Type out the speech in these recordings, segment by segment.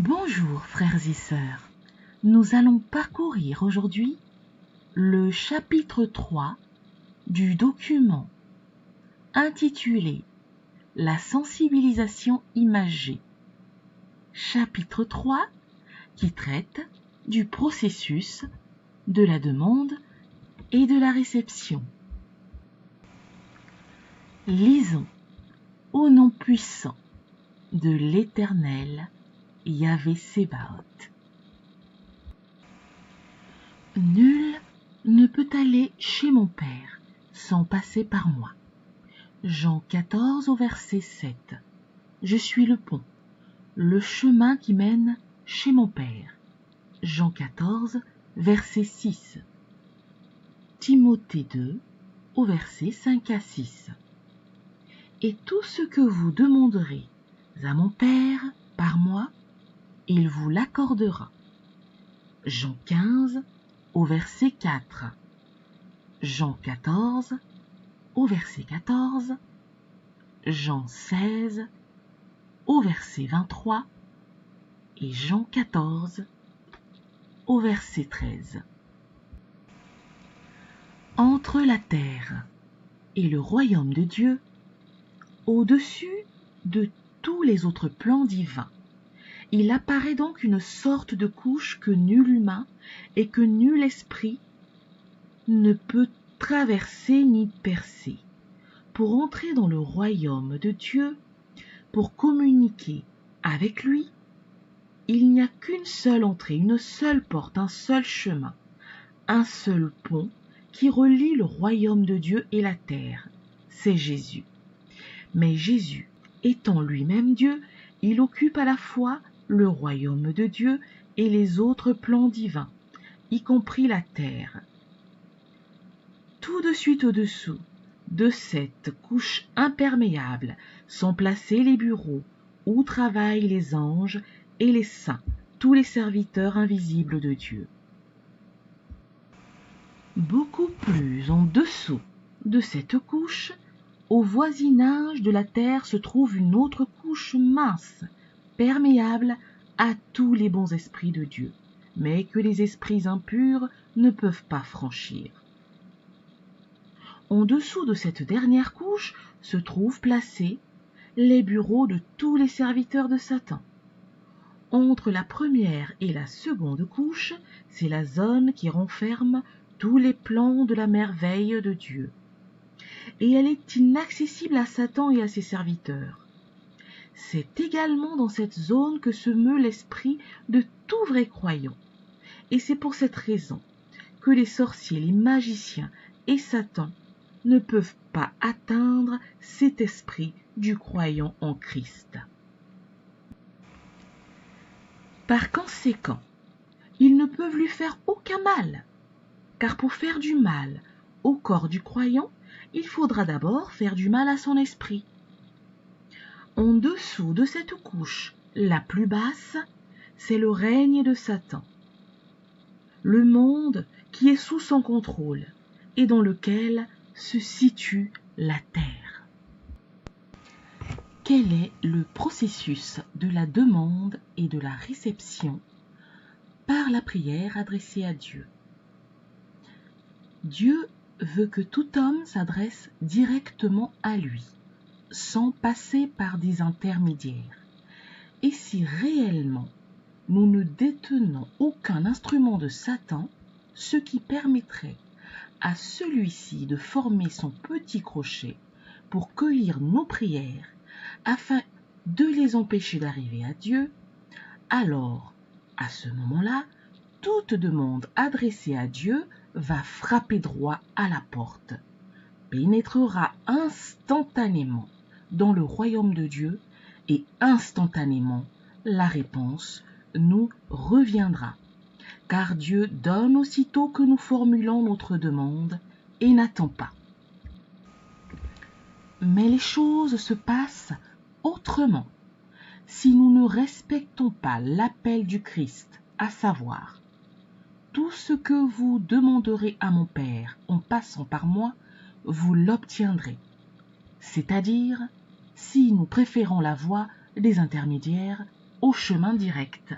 Bonjour frères et sœurs, nous allons parcourir aujourd'hui le chapitre 3 du document intitulé La sensibilisation imagée. Chapitre 3 qui traite du processus de la demande et de la réception. Lisons au nom puissant de l'Éternel Yahvé Sébaoth. Nul ne peut aller chez mon Père sans passer par moi. Jean 14 au verset 7. Je suis le pont, le chemin qui mène chez mon Père. Jean 14 verset 6. Timothée 2 au verset 5 à 6. Et tout ce que vous demanderez à mon Père par moi, il vous l'accordera. Jean 15 au verset 4. Jean 14 au verset 14. Jean 16 au verset 23 et Jean 14 au verset 13. Entre la terre et le royaume de Dieu, au-dessus de tous les autres plans divins, il apparaît donc une sorte de couche que nul humain et que nul esprit ne peut traverser ni percer. Pour entrer dans le royaume de Dieu, pour communiquer avec lui, il n'y a qu'une seule entrée, une seule porte, un seul chemin, un seul pont qui relie le royaume de Dieu et la terre. C'est Jésus. Mais Jésus, étant lui-même Dieu, il occupe à la fois le royaume de Dieu et les autres plans divins, y compris la terre. Tout de suite au-dessous de cette couche imperméable sont placés les bureaux où travaillent les anges et les saints, tous les serviteurs invisibles de Dieu. Beaucoup plus en dessous de cette couche, au voisinage de la terre se trouve une autre couche mince, perméable à tous les bons esprits de Dieu, mais que les esprits impurs ne peuvent pas franchir. En dessous de cette dernière couche se trouvent placés les bureaux de tous les serviteurs de Satan. Entre la première et la seconde couche, c'est la zone qui renferme tous les plans de la merveille de Dieu. Et elle est inaccessible à Satan et à ses serviteurs. C'est également dans cette zone que se meut l'esprit de tout vrai croyant. Et c'est pour cette raison que les sorciers, les magiciens et Satan ne peuvent pas atteindre cet esprit du croyant en Christ. Par conséquent, ils ne peuvent lui faire aucun mal, car pour faire du mal au corps du croyant, il faudra d'abord faire du mal à son esprit. En dessous de cette couche, la plus basse, c'est le règne de Satan, le monde qui est sous son contrôle et dans lequel se situe la terre. Quel est le processus de la demande et de la réception par la prière adressée à Dieu? Dieu veut que tout homme s'adresse directement à lui, sans passer par des intermédiaires. Et si réellement nous ne détenons aucun instrument de Satan, ce qui permettrait à celui-ci de former son petit crochet pour cueillir nos prières afin de les empêcher d'arriver à Dieu, alors, à ce moment-là, toute demande adressée à Dieu va frapper droit à la porte, pénétrera instantanément dans le royaume de Dieu et instantanément la réponse nous reviendra. Car Dieu donne aussitôt que nous formulons notre demande et n'attend pas. Mais les choses se passent autrement si nous ne respectons pas l'appel du Christ, à savoir « Tout ce que vous demanderez à mon Père en passant par moi, vous l'obtiendrez ». C'est-à-dire si nous préférons la voie des intermédiaires au chemin direct.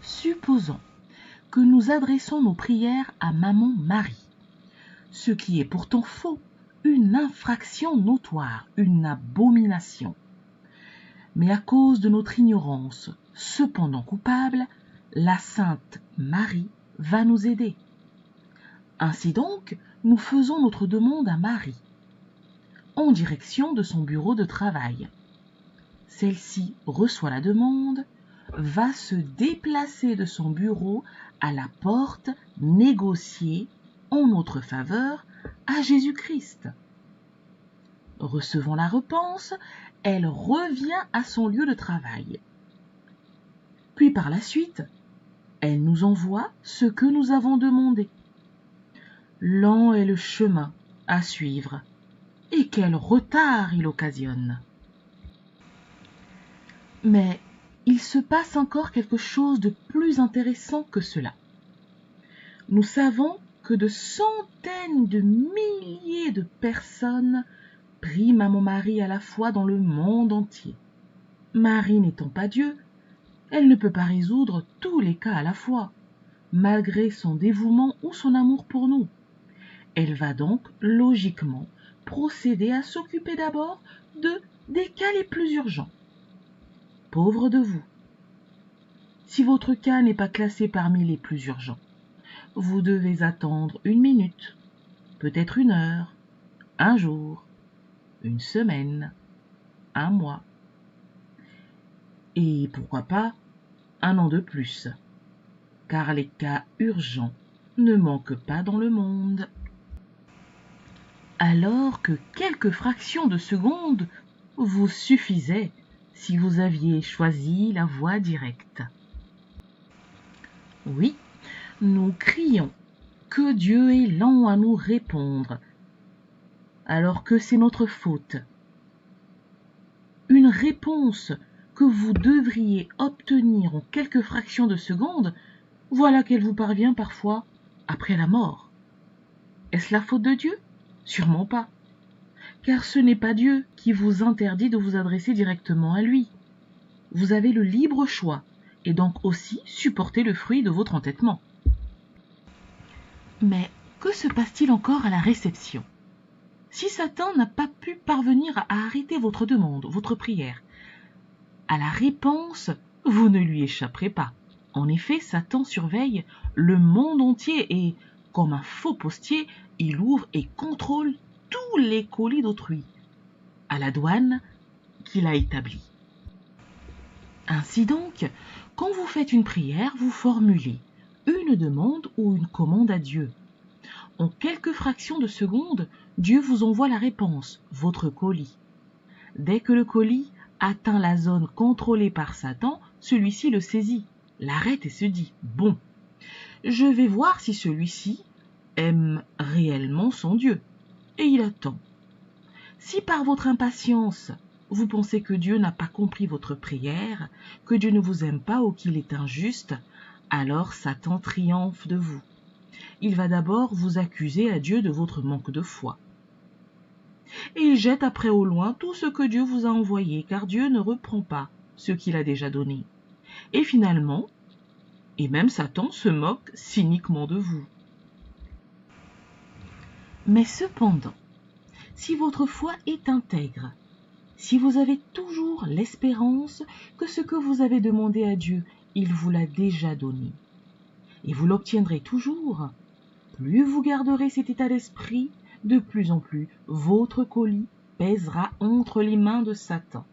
Supposons que nous adressons nos prières à Maman Marie, ce qui est pourtant faux, une infraction notoire, une abomination. Mais à cause de notre ignorance, cependant coupable, la Sainte Marie va nous aider. Ainsi donc, nous faisons notre demande à Marie, en direction de son bureau de travail. Celle-ci reçoit la demande, va se déplacer de son bureau à la porte négocier en notre faveur à Jésus-Christ. Recevant la réponse, elle revient à son lieu de travail. Puis par la suite, elle nous envoie ce que nous avons demandé. Lent est le chemin à suivre, et quel retard il occasionne. Mais il se passe encore quelque chose de plus intéressant que cela. Nous savons que de centaines de milliers de personnes prient Maman Marie à la fois dans le monde entier. Marie n'étant pas Dieu, elle ne peut pas résoudre tous les cas à la fois, malgré son dévouement ou son amour pour nous. Elle va donc logiquement procéder à s'occuper d'abord des cas les plus urgents. Pauvre de vous. Si votre cas n'est pas classé parmi les plus urgents, vous devez attendre 1 minute, peut-être 1 heure, 1 jour, 1 semaine, 1 mois. Et pourquoi pas 1 an de plus, car les cas urgents ne manquent pas dans le monde. Alors que quelques fractions de secondes vous suffisaient si vous aviez choisi la voie directe. Oui, nous crions que Dieu est lent à nous répondre, alors que c'est notre faute. Une réponse que vous devriez obtenir en quelques fractions de secondes, voilà qu'elle vous parvient parfois après la mort. Est-ce la faute de Dieu ? Sûrement pas. Car ce n'est pas Dieu qui vous interdit de vous adresser directement à lui. Vous avez le libre choix et donc aussi supporter le fruit de votre entêtement. Mais que se passe-t-il encore à la réception ? Si Satan n'a pas pu parvenir à arrêter votre demande, votre prière, à la réponse, vous ne lui échapperez pas. En effet, Satan surveille le monde entier et, comme un faux postier, il ouvre et contrôle tous les colis d'autrui, à la douane qu'il a établie. Ainsi donc, quand vous faites une prière, vous formulez une demande ou une commande à Dieu. En quelques fractions de secondes, Dieu vous envoie la réponse, votre colis. Dès que le colis atteint la zone contrôlée par Satan, celui-ci le saisit, l'arrête et se dit « Bon, je vais voir si celui-ci aime réellement son Dieu. » Et il attend. Si par votre impatience, vous pensez que Dieu n'a pas compris votre prière, que Dieu ne vous aime pas ou qu'il est injuste, alors Satan triomphe de vous. Il va d'abord vous accuser à Dieu de votre manque de foi. Et il jette après au loin tout ce que Dieu vous a envoyé, car Dieu ne reprend pas ce qu'il a déjà donné. Et finalement, et même Satan se moque cyniquement de vous. Mais cependant, si votre foi est intègre, si vous avez toujours l'espérance que ce que vous avez demandé à Dieu, il vous l'a déjà donné, et vous l'obtiendrez toujours, plus vous garderez cet état d'esprit, de plus en plus votre colis pèsera entre les mains de Satan,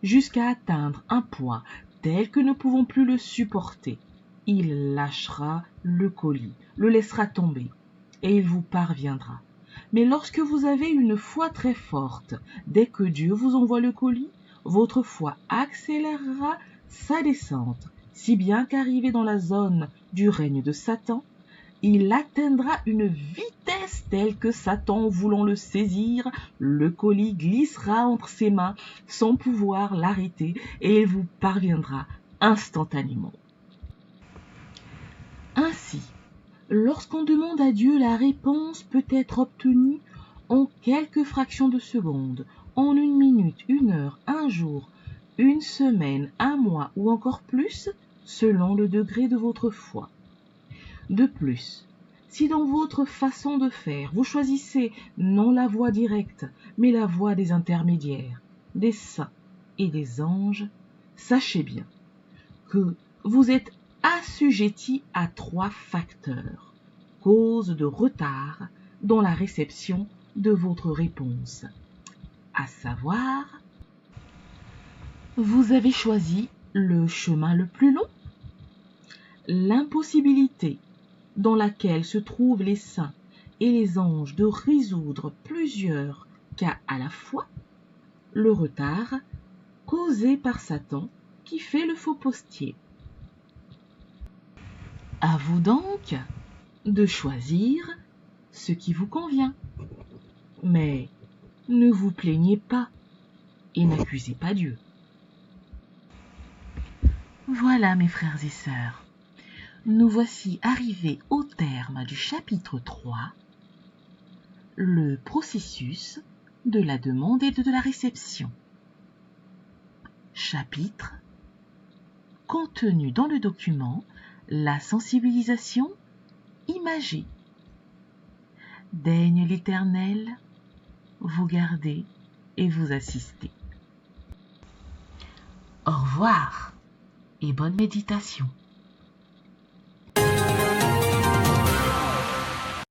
jusqu'à atteindre un point tel que ne pouvons plus le supporter. Il lâchera le colis, le laissera tomber, et il vous parviendra. Mais lorsque vous avez une foi très forte, dès que Dieu vous envoie le colis, votre foi accélérera sa descente, si bien qu'arrivé dans la zone du règne de Satan, il atteindra une vitesse telle que Satan, voulant le saisir, le colis glissera entre ses mains sans pouvoir l'arrêter et il vous parviendra instantanément. Ainsi, lorsqu'on demande à Dieu, la réponse peut être obtenue en quelques fractions de secondes, en 1 minute, 1 heure, 1 jour, une semaine, un mois ou encore plus, selon le degré de votre foi. De plus, si dans votre façon de faire, vous choisissez non la voie directe, mais la voie des intermédiaires, des saints et des anges, sachez bien que vous êtes assujetti à 3 facteurs, cause de retard dans la réception de votre réponse, à savoir, vous avez choisi le chemin le plus long, l'impossibilité dans laquelle se trouvent les saints et les anges de résoudre plusieurs cas à la fois, le retard causé par Satan qui fait le faux postier. À vous donc de choisir ce qui vous convient. Mais ne vous plaignez pas et n'accusez pas Dieu. Voilà mes frères et sœurs, nous voici arrivés au terme du chapitre 3, le processus de la demande et de la réception. Chapitre contenu dans le document la sensibilisation imagée. Daigne l'Éternel vous garder et vous assister. Au revoir et bonne méditation.